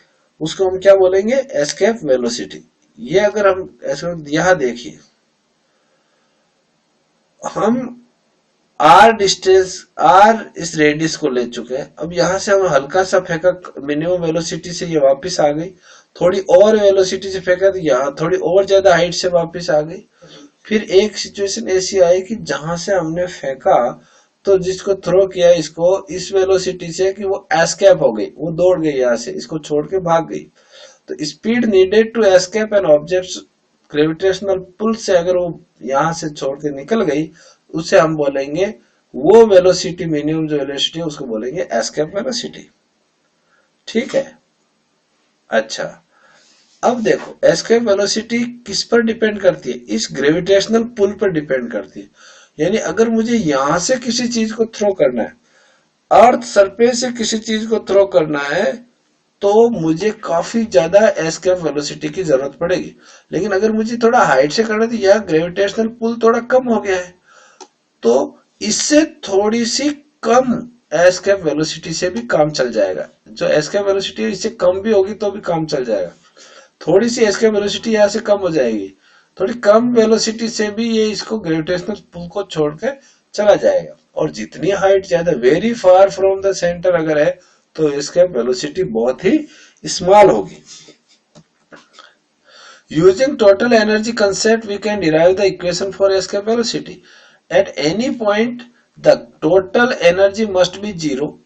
उसको हम क्या बोलेंगे, एस्केप वेलोसिटी। ये अगर हम ऐसे यहां देखिए, हम आर डिस्टेंस, आर इस रेडियस को ले चुके हैं, अब यहां से हम हल्का सा फेंका मिनिमम वेलोसिटी से, ये वापस आ गई, थोड़ी और वेलोसिटी से फेंका तो यहां थोड़ी और ज्यादा हाइट से वापस आ गई। फिर एक सिचुएशन ऐसी आई कि जहां से हमने फेंका तो जिसको थ्रो किया इसको इस वेलोसिटी से कि वो एस्केप हो गई, वो दौड़ गई यहां से, इसको छोड़ के भाग गई। तो speed needed to escape an object gravitational pull से अगर वो यहां से छोड़ के निकल गई, उसे हम बोलेंगे, वो वेलोसिटी मिनिमम जो वेलोसिटी है उसको बोलेंगे एस्केप वेलोसिटी। ठीक है, अच्छा अब देखो एस्केप वेलोसिटी किस पर डिपेंड करती है, इस ग्रेविटेशनल पुल पर डिपेंड करती है। यानी अगर मुझे यहां से किसी चीज को थ्रो करना है, अर्थ सरफेस से किसी चीज को थ्रो करना है, तो मुझे काफी ज्यादा एस्केप वेलोसिटी की जरूरत पड़ेगी। लेकिन अगर मुझे थोड़ा हाइट से करना है तो यह ग्रेविटेशनल पुल थोड़ा कम हो गया है, तो इससे थोड़ी सी कम एस्केप वेलोसिटी से भी काम चल जाएगा। जो एस्केप वेलोसिटी है इससे कम भी होगी तो भी काम चल जाएगा। थोड़ी सी एस्केप वेलोसिटी यहां से कम हो जाएगी, थोड़ी कम वेलोसिटी से भी ये इसको ग्रेविटेशनल पुल को छोड़ के चला जाएगा। और जितनी हाइट ज्यादा, very far from the center अगर है तो एस्केप वेलोसिटी बहुत ही स्मॉल होगी। Using total energy concept we can derive the equation for escape velocity. At any point the total energy must be zero,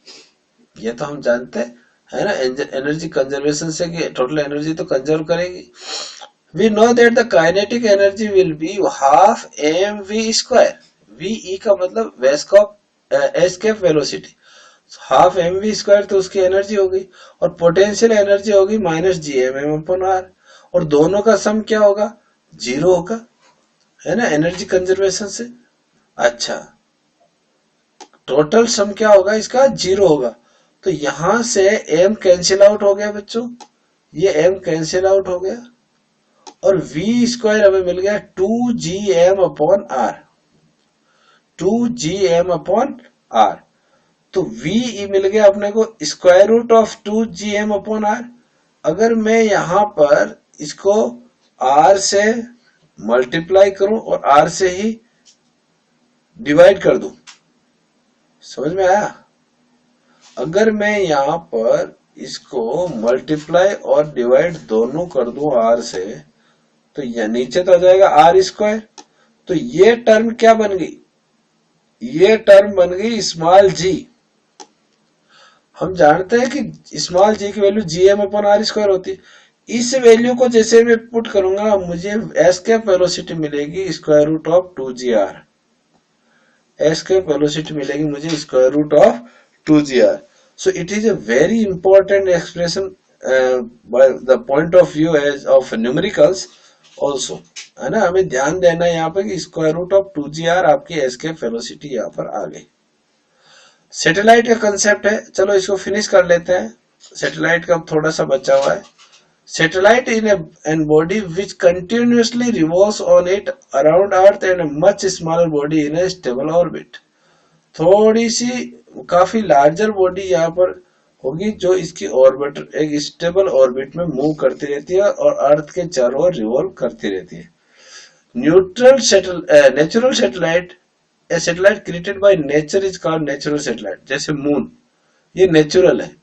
ये तो हम जानते हैं। है ना, एनर्जी कंजर्वेशन से कि टोटल एनर्जी तो कंजर्व करेगी। We know that the kinetic energy will be half m v square. V e का मतलब escape velocity, half m v square तो उसकी एनर्जी होगी, और पोटेंशियल एनर्जी होगी minus g M m upon r, और दोनों का सम क्या होगा, जीरो होगा, है ना, एनर्जी कंजर्वेशन से। अच्छा, टोटल सम क्या होगा इसका, जीरो होगा। तो यहां से एम कैंसिल आउट हो गया बच्चों, ये एम कैंसिल आउट हो गया, और वी स्क्वायर हमें मिल गया 2gm upon r, 2gm upon r. तो वी मिल गया अपने को square root of 2gm upon r. अगर मैं यहां पर इसको आर से मल्टीप्लाई करूं और आर से ही डिवाइड कर दूं, समझ में आया। अगर मैं यहां पर इसको मल्टीप्लाई और डिवाइड दोनों कर दूं आर से, तो यह नीचे तो आ जाएगा आर स्क्वायर। तो ये टर्म क्या बन गई, ये टर्म बन गई स्मॉल जी। हम जानते हैं कि स्मॉल जी की value g M upon are square होती है। इस वैल्यू को जैसे मैं पुट करूंगा मुझे एस्केप वेलोसिटी मिलेगी square root of 2gr, escape velocity मिलेगी मुझे square root of 2gr। So it is a very important expression by the point of view as of numericals also, है ना। हमें ध्यान देना है यहाँ पे कि स्क्वायर रूट ऑफ 2gr आपकी एस्केप वेलोसिटी यहाँ पर आ गई। सैटेलाइट का कंसेप्ट है, चलो इसको फिनिश कर लेते हैं। सैटेलाइट का थोड़ा सा बचा हुआ है। Satellite in an body which continuously revolves on it around earth and much smaller body in A stable orbit. थोड़ी सी काफी लार्जर बॉडी यहाँ पर होगी जो इसकी ऑर्बिट, एक स्टेबल ऑर्बिट में मूव करती रहती है और अर्थ के चारों ओर रिवॉल्व करती रहती है। Natural satellite, a satellite created by nature is called natural satellite, जैसे मून, ये नेचुरल है।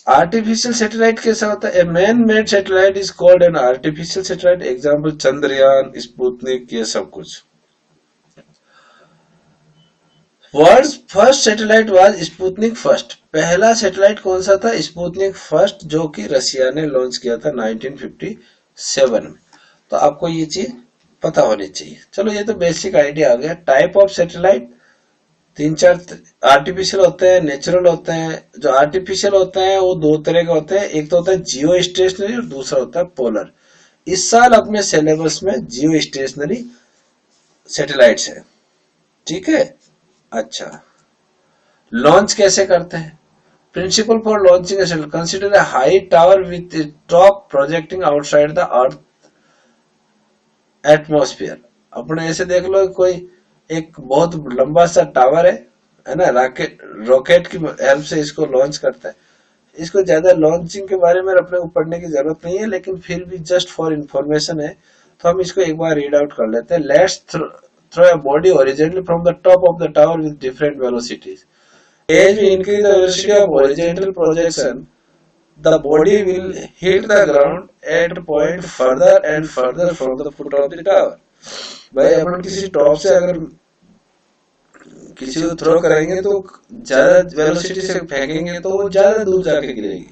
आर्टिफिशियल सैटेलाइट कैसा होता है, a man made satellite is called an artificial satellite, example Chandrayaan, Sputnik, ये सब कुछ। World's first satellite was Sputnik first. पहला सैटेलाइट कौन सा था, स्पुतनिक फर्स्ट, जो कि रशिया ने लॉन्च किया था 1957 में। तो आपको ये चीज पता होनी चाहिए। चलो ये तो बेसिक आइडिया आ गया। टाइप ऑफ सैटेलाइट 3-4 आर्टिफिशियल होते हैं, नेचुरल होते हैं। जो आर्टिफिशियल होते हैं वो 2 तरह के होते हैं, एक तो होता है जियो स्टेशनरी और दूसरा होता है पोलर। इस साल अपने सिलेबस में जियो स्टेशनरी सैटेलाइट्स है, ठीक है। अच्छा, लॉन्च कैसे करते हैं, principle for launching a satellite, consider a high tower with top projecting outside the earth atmosphere. अपने ऐसे देख लो कोई एक बहुत लंबा सा टावर है ना, रॉकेट की हेल्प से इसको लॉन्च करता है। इसको ज्यादा लॉन्चिंग के बारे में अपने को पढ़ने की जरूरत नहीं है, लेकिन फिर भी जस्ट फॉर इंफॉर्मेशन है, तो हम इसको एक बार रीड आउट कर लेते हैं। Let's throw a body horizontally from the top of the tower with different velocities. As we increase the velocity of horizontal projection, the body will hit the ground at point further and further from the foot of the tower। भाई अपन किसी top से अगर किसी को throw करेंगे तो ज्यादा velocity से फेंकेंगे तो वो ज्यादा दूर जाके गिरेगी।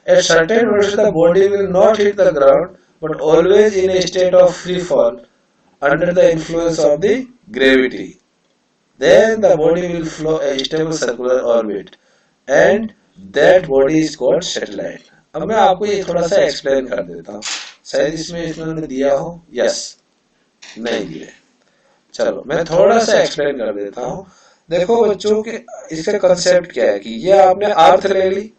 At certain velocity the body will not hit the ground but always in a state of free fall under the influence of the gravity। Then the body will flow a stable circular orbit and that body is called satellite। अब मैं आपको ये थोड़ा सा explain कर देता हूँ, शायद इसमें इन्होंने दिया हो, यस नहीं दिया। चलो मैं थोड़ा सा एक्सप्लेन कर देता हूँ। देखो बच्चों के इसका कंसेप्ट क्या है कि ये आपने अर्थ ले ली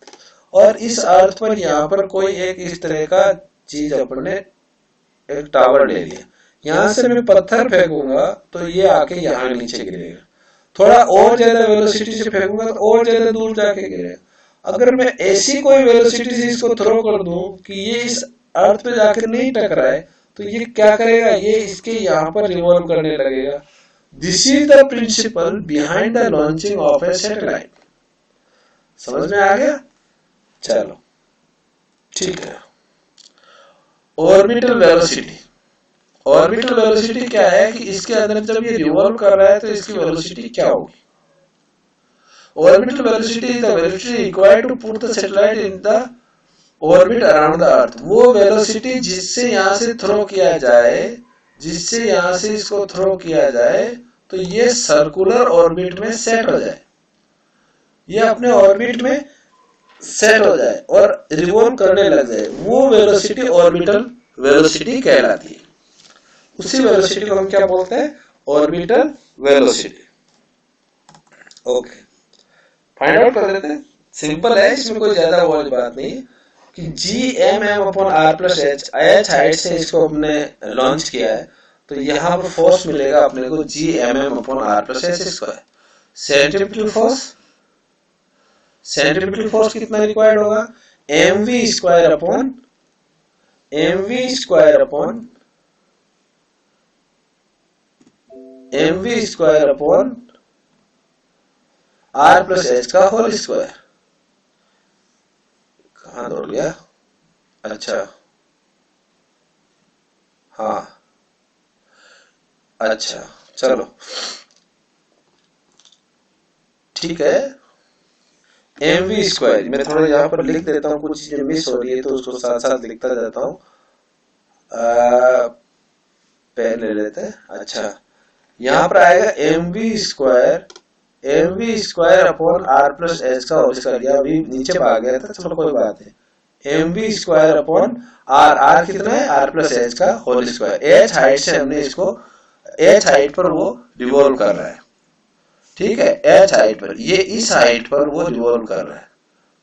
और इस अर्थ पर यहाँ पर कोई एक इस तरह का चीज अपने एक टावर ले लिया, यहाँ से मैं पत्थर फेंकूंगा तो ये आके यहाँ नीचे गिरेगा, थोड़ा और ज्यादा वेलोसिटी से फेंकूंगा तो और ज्यादा दूर जाके गिरेगा। अगर मैं ऐसी कोई वेलोसिटी से इसको थ्रो कर दूं कि ये इस अर्थ पे जाकर नहीं टकराए तो ये क्या करेगा, ये इसके यहाँ पर रिवॉल्व करने लगेगा। This is the principle behind the launching of A satellite. समझ में आ गया? चलो ठीक है। ऑर्बिटल वेलोसिटी, ऑर्बिटल वेलोसिटी क्या है कि इसके अंदर जब ये रिवॉल्व कर रहा है तो इसकी वेलोसिटी क्या होगी। Orbital velocity is the velocity required to put the satellite in the orbit around the earth. वो velocity जिससे यहाँ से थ्रो किया जाए, जिससे यहाँ से इसको थ्रो किया जाए तो ये सर्कुलर ऑर्बिट में सेट हो जाए, ये अपने ऑर्बिट में सेट हो जाए और रिवॉल्व करने लग जाए, वो वेलोसिटी ऑर्बिटल वेलोसिटी कहलाती है। उसी वेलोसिटी को हम क्या बोलते हैं? Orbital velocity. Okay, find out कर लेते हैं। सिंपल है, इसमें कोई ज्यादा वो बात नहीं कि G(m)/r+h, h हाइट से इसको हमने लॉन्च किया है तो यहाँ पर फोर्स मिलेगा अपने को G(m)/r+h²। सेंट्रीपिटल फोर्स कितना रिक्वायर्ड होगा? mv²r+h का होल स्क्वायर। कहाँ दौड़ गया? अच्छा, हाँ, अच्छा, चलो ठीक है। mv², मैं थोड़ा यहाँ पर लिख देता हूँ, कुछ चीजें मिस हो रही है तो उसको साथ साथ लिखता जाता हूँ। पेन ले लेते हैं। अच्छा, यहाँ पर आएगा mv²r+h का होल स्क्वायर। अभी नीचे भाग गया था, चलो कोई बात नहीं। mv²r कितना है? r+h का होल स्क्वायर। h हाइट से हमने इसको, h हाइट पर वो रिवॉल्व कर रहा है, ठीक है, h हाइट पर, ये इस हाइट पर वो रिवॉल्व कर रहा है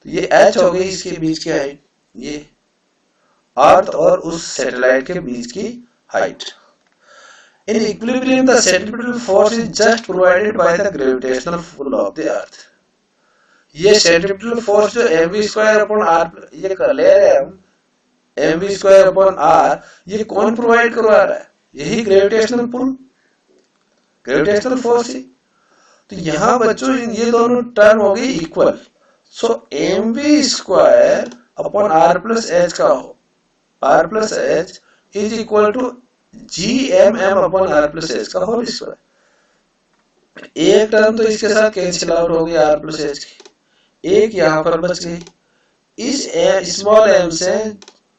तो ये h हो गई इसके बीच की हाइट, ये अर्थ और उस सैटेलाइट के बीच की height. In equilibrium, the centripetal force is just provided by the gravitational pull of the earth. ये सेंट्रीपिटल फोर्स जो mv²/r ये कर ले रहे हैं हम, mv²/r, ये कौन प्रोवाइड करवा रहा है? यही ग्रेविटेशनल पुल, ग्रेविटेशनल फोर्स ही। तो यहाँ बच्चों ये दोनों टर्म हो गई इक्वल। सो mv²/r+h का हो, r+h is equal to G(m)/r+h का होल स्क्वायर। एक टर्म तो इसके साथ कैंसिल आउट हो गई r+h की, एक यहाँ पर बच गई। इस स्मॉल m से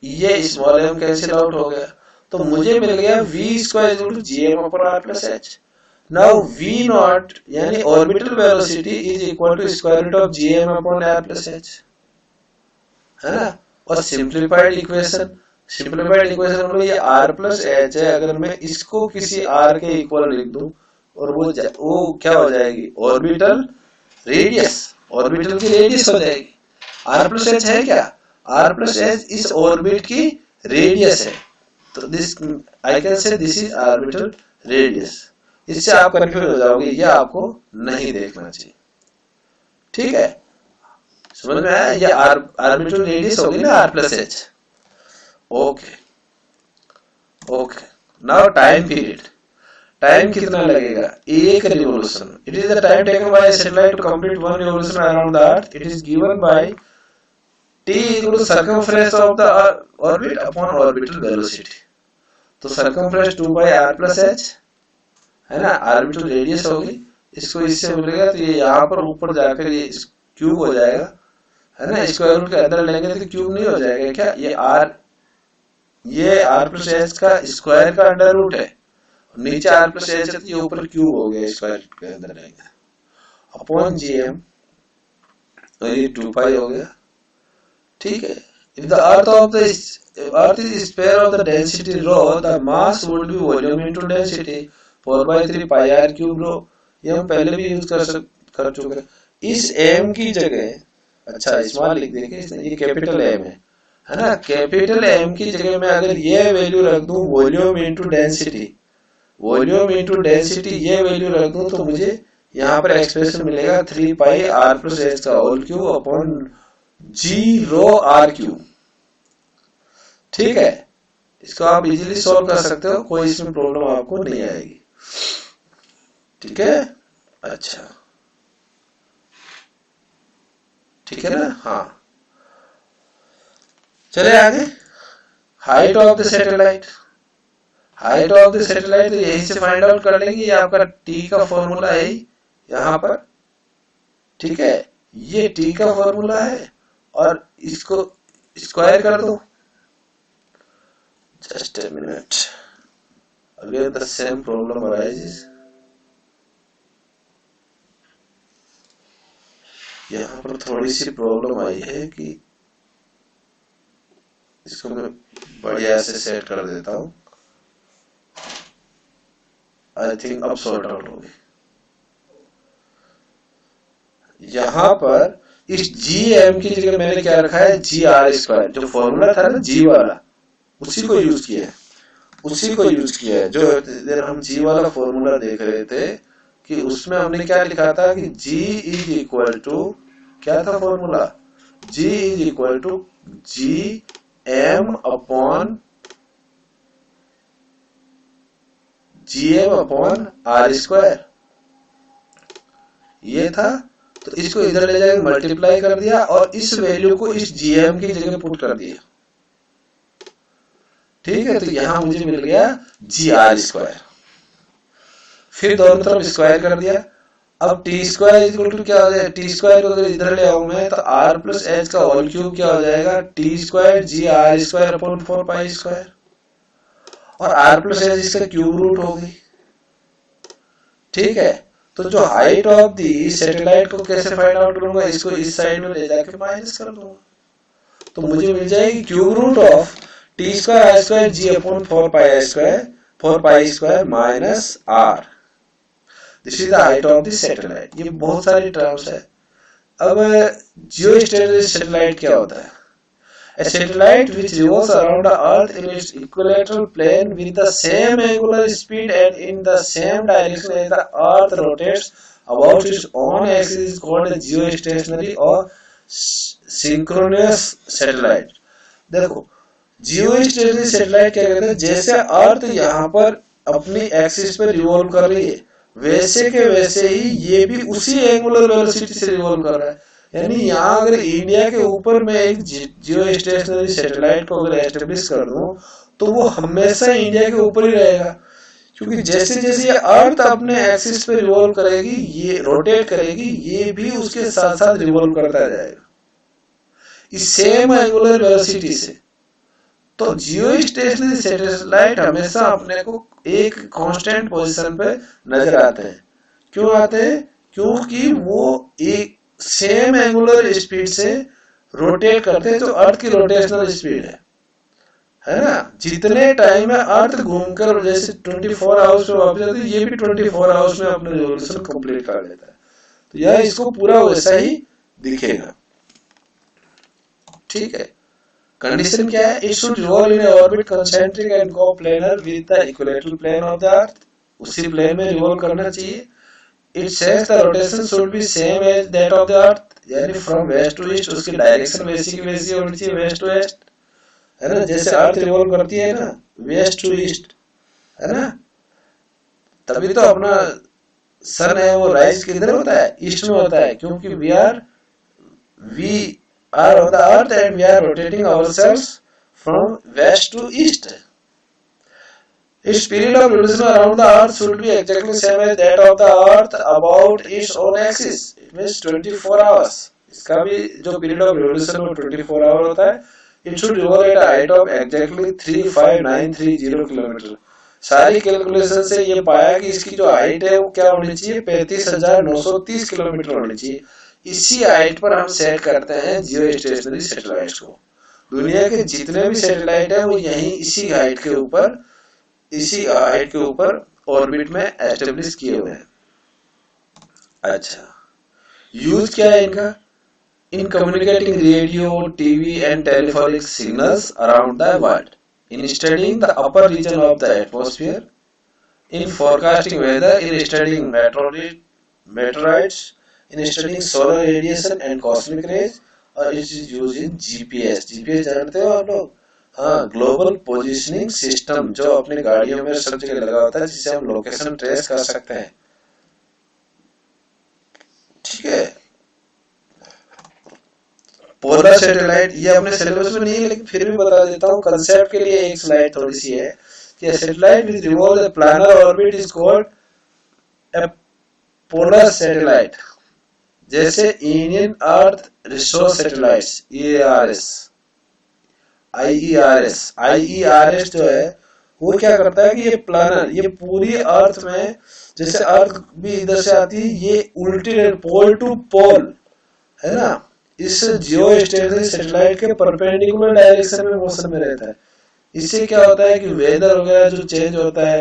ये स्मॉल m कैंसिल आउट हो गया तो मुझे मिल गया v² G(m)/r+h। नाउ v0 यानी orbital velocity is equal to square root of G(m)/r+h, है ना। और सिंप्लीफाइड इक्वेशन में ये r+h है, अगर मैं इसको किसी r के इक्वल लिख दूं और वो क्या हो जाएगी? ऑर्बिटल रेडियस, ऑर्बिटल की रेडियस हो जाएगी। r+h है क्या? r+h इस ऑर्बिट की रेडियस है, तो this I can say this is orbital radius. इससे आप कंफ्यूज हो जाओगे, ये आपको नहीं देखना चाहिए, ठीक है, समझ में आया? ये ऑर्बिटल रेडियस होगी ना r+h। Okay, now time period. Time कितना लगेगा? एक revolution. It is the time taken by a satellite to complete one revolution around the earth. It is given by t equal to circumference of the orbit upon orbital velocity. तो circumference 2/r+h है ना, orbital radius होगी, इसको इससे मिलेगा तो ये यहाँ पर ऊपर जाकर ये क्यूब हो जाएगा, है ना। स्क्वायर रूट के अंदर लेंगे तो क्यूब नहीं हो जाएगा क्या? ये r+h का स्क्वायर का अंडर रूट है, नीचे r+h है तो ये ऊपर क्यूब हो गया, स्क्वायर के अंदर रहेगा अपॉन Gm, और ये 2π हो गया, ठीक है। If the earth is sphere of the density rho, the mass would be volume into density 4/3πr³ rho। ये हम पहले भी यूज कर चुके हैं। इस m की जगह, अच्छा स्मॉल लिख देंगे, ये कैपिटल m है ना, कैपिटल m की जगह में अगर ये वैल्यू रख दूं वॉल्यूम इनटू डेंसिटी, ये वैल्यू रख दूं तो मुझे यहाँ पर एक्सप्रेशन मिलेगा 3πr+h का होल क्यूब अपॉन g(ρ)r³। ठीक है, इसको आप इजीली सॉल्व कर सकते हो, कोई इसमें प्रॉब्लम आपको नहीं आएगी, ठीक है। अच्छा, ठीक है ना, हाँ। चले आगे। हाइट ऑफ द सैटेलाइट, तो यही से फाइंड आउट कर लेंगे। ये आपका टी का फॉर्मूला है यहाँ पर, ठीक है, ये टी का फॉर्मूला है और इसको स्क्वायर कर दो। Just a minute, again the same problem arises. यहाँ पर थोड़ी सी प्रॉब्लम आई है कि इसको मैं बढ़िया से सेट कर देता हूं। आई थिंक अब सॉर्ट आउट होगी। यहाँ पर इस जी एम की जगह मैंने क्या रखा है, जी आर स्क्वायर। जो फॉर्मूला था ना जी वाला, उसी को यूज किया है, उसी को यूज किया है। जो हम जी वाला फॉर्मूला देख रहे थे कि उसमें हमने क्या लिखा था कि जी इज इक्वल टू, क्या था formula, g is equal to G M upon G M upon are square, ये था। तो इसको इधर ले जाकर मल्टीप्लाई कर दिया और इस वैल्यू को इस जीएम की जगह पुट कर दिया। ठीक है, तो यहां मुझे मिल गया जी आर स्क्वायर। फिर दोनों तरफ स्क्वायर कर दिया। अब टी स्क्वायर इक्वल टू क्या हो जाएगा, टी स्क्वायर को इधर ले आऊं मैं तो आर प्लस एच का होल क्यूब क्या हो जाएगा, t square g r square upon 4 pi square, और आर प्लस एच इसका क्यूब रूट होगी। ठीक है, तो जो हाइट ऑफ दी सैटेलाइट को कैसे फाइंड आउट करूंगा, इसको इस साइड में ले जाके माइनस कर दूंगा, तो मुझे मिल जाएगी cube root of t square I square g upon 4 pi square minus r. This is the height of the satellite. ये बहुत सारी टर्म्स है। अब जियोस्टेशनरी सैटेलाइट क्या होता है, a satellite which revolves around the earth in its equilateral plane with the same angular speed and in the same direction as the earth rotates about its own axis is called a geostationary or synchronous satellite। देखो, geostationary satellite क्या कहते हैं, जैसे अर्थ यहाँ पर अपनी axis पर revolve कर रही है, वैसे के वैसे ही ये भी उसी एंगुलर वेलोसिटी से रिवॉल्व कर रहा है। यानी यहाँ अगर इंडिया के ऊपर मैं एक जियो स्टेशनरी सैटेलाइट को अगर एस्टेब्लिश कर दूं तो वो हमेशा इंडिया के ऊपर ही रहेगा, क्योंकि जैसे जैसे ये अर्थ अपने एक्सिस पे रिवॉल्व करेगी, ये रोटेट करेगी, ये भी उसके साथ साथ रिवॉल्व करता जाएगा इस सेम एंगुलर वेलोसिटी से। तो जियो स्टेशनरी सैटेलाइट हमेशा अपने को एक कांस्टेंट पोजीशन पे नजर आते हैं। क्यों आते हैं, क्योंकि वो एक सेम एंगुलर स्पीड से रोटेट करते हैं, जो अर्थ की रोटेशनल स्पीड है ना। जितने टाइम में अर्थ घूमकर जैसे 24 आवर्स में वापस आती है, ये भी 24 आवर्स में अपने रिवॉल्यूशन कंप्लीट कर लेता है। तो यह इसको पूरा वैसा ही दिखेगा। ठीक है, कंडीशन क्या है, it should revolve in a orbit concentric and coplanar with the equilateral plane of the earth. उसी प्लेन में रिवॉल्व करना चाहिए। It says the rotation should be same as that of the earth, यानी from west to east, उसकी direction वैसी की वैसी होनी चाहिए, वेस्ट टू ईस्ट, है ना। जैसे अर्थ रिवॉल्व करती है ना वेस्ट टू ईस्ट, है ना, तभी तो अपना सन है वो राइज किधर होता है, ईस्ट में होता है, क्योंकि we are on the earth and we are rotating ourselves from west to east. Its period of revolution around the earth should be exactly same as that of the earth about its own axis. It means 24 hours. इसका भी जो period of revolution वो 24 hour होता है। It should revolve at a height of exactly 35930 kilometre. सारी calculation से ये पाया कि इसकी जो हाइट है वो क्या होनी चाहिए, 35,930 किलोमीटर होनी चाहिए। इसी हाइट पर हम सेट करते हैं जियो स्टेशनरी सैटेलाइट को। दुनिया के जितने भी सैटेलाइट है वो यहीं इसी हाइट के ऊपर ऑर्बिट में एस्टेब्लिश किए हुए हैं। अच्छा, यूज क्या है इनका, in communicating radio, TV and telephonic signals around the world, in studying the upper region of the atmosphere, in forecasting weather, in studying meteoroids, in studying solar radiation and cosmic rays, और it is used in GPS. GPS जानते हो आप लोग, हाँ, global positioning system, जो अपनी गाड़ियों में सब जगह लगा होता है, जिससे हम लोकेशन ट्रेस कर सकते हैं। ठीक है, पोलर सैटेलाइट ये अपने सिलेबस में नहीं है, लेकिन फिर भी बता देता हूँ कंसेप्ट के लिए। एक स्लाइड थोड़ी सी है कि satellite which revolve the planar orbit is called a polar satellite. जैसे Indian earth resource satellites IERS जो है वो क्या करता है कि ये प्लानर, ये पूरी अर्थ में, जैसे अर्थ भी इधर से आती है, ये उल्टी पोल टू पोल है ना, इस जियो स्टेशनरी सैटेलाइट के परपेंडिकुलर डायरेक्शन में मोशन में रहता है। इससे क्या होता है कि वेदर वगैरह जो चेंज होता है,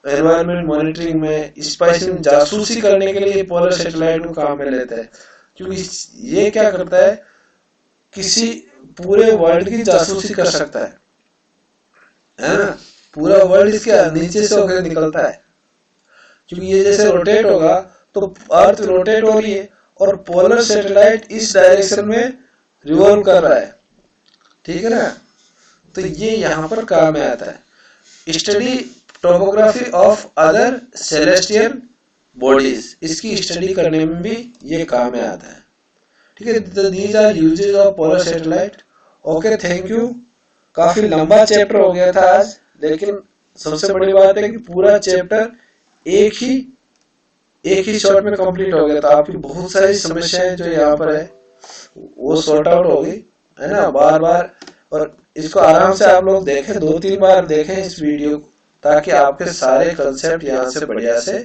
एनवायरमेंट मॉनिटरिंग में, स्पाइस में जासूसी करने के लिए पोलर सैटेलाइट को काम में लेता है, क्योंकि ये क्या करता है, किसी पूरे वर्ल्ड की जासूसी कर सकता है ना, पूरा वर्ल्ड इसके नीचे से होकर निकलता है, क्योंकि ये जैसे रोटेट होगा तो अर्थ रोटेट हो रही है और पोलर सैटेलाइट इस डायरेक्शन में रिवॉल्व कर रहा है, ठीक है ना। तो ये यहाँ पर काम में आता है। Study topography of other celestial bodies, इसकी स्टडी करने में भी ये काम में आता है, ठीक है। These are uses of polar satellite. Okay, thank you. काफी लंबा चैप्टर हो गया था आज, लेकिन सबसे बड़ी बात है कि पूरा चैप्टर एक ही शॉट में कंप्लीट हो गया था। आपकी बहुत सारी समस्याएं जो यहाँ पर है वो सॉर्ट आउट हो गई, है ना, बार बार। और इसको आराम से आप लोग देखें, 2-3 बार देखें इस वीडियो को, ताकि आपके सारे कंसेप्ट यहाँ से बढ़िया से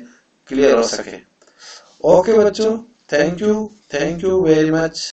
क्लियर हो सके। ओके बच्चों, थैंक यू वेरी मच।